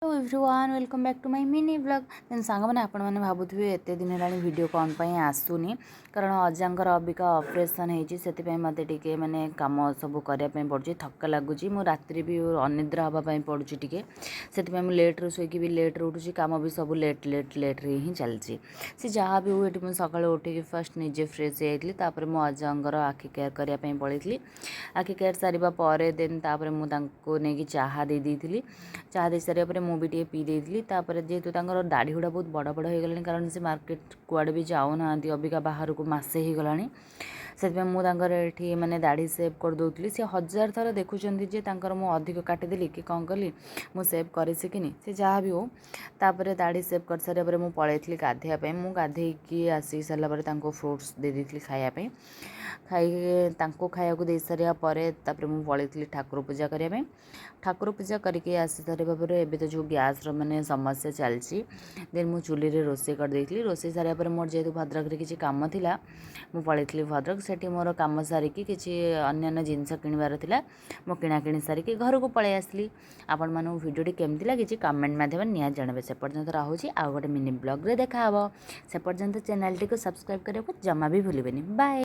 Hello everyone welcome back to my mini blog then song मैंने आपण मैंने भावुवे एत दिन है वीडियो कौन पर आसुनी कारण अजांकर अबिका ऑपरेशन होती मत टे मैंने कम सब करने पड़े थका लगुच मु रात्रि भी अनिद्रा हाँपाई पड़ुची टे से लेट्रे शोक भी लेट्रे उठुची कम भी सब लेट्रे ही चलती सी जहाँ भी हुए मुझे सका उठिक फर्स्ट निजे फ्रेश होती मो अजांकर आखि केयर करने पड़ी आखि केयर सारे देन मुझे नहीं चाहा दे दी चाहा दे सारे मु भी टे पी देती जेहेतु दाढ़ी गुड़ा बहुत बड़ बड़ हो गला कारण से मार्केट कुआड़े भी जाऊना अबिका बाहर को मसे ही गलानी से ये मैंने दाढ़ी सेव कर दूसरी सी हजार थर देखुं जे मु अधिक काटिदेली कि कौन कली मु सेव कर शिखिनी से जहाँ भी हो तापर दाढ़ी सेव कर सारे मुझे पलैली गाधेवाई मुझे गाधे आसी सारापर फ्रुट्स दे दी खायापी खाया दे सारापर मुझे पलैली ठाकुर पूजा करने ठाकुर पूजा करके आसी सारे एबे तो जो गैस माने समस्या चलती देन मु चूल्ही रे रोषे कर देती रोषे सारापर मोर जेहेतु भद्रक रे किछि काम थिला मु पलैली भद्रक सेठी मोर काम सारिकी किछि अन्य जिनस किणवार थिला मो किणाकिणी सारिकी घर को पळै आसली आपण मानू वीडियोटी केमती लागिछि कमेंट माध्यम निया जानबे से पर्यंत रहुछि आ गोटे मिनी ब्लॉग रे देखा हबो से पर्यंत चैनल टी को सब्सक्राइब करबो जमा भी भूलिबेनी बाय।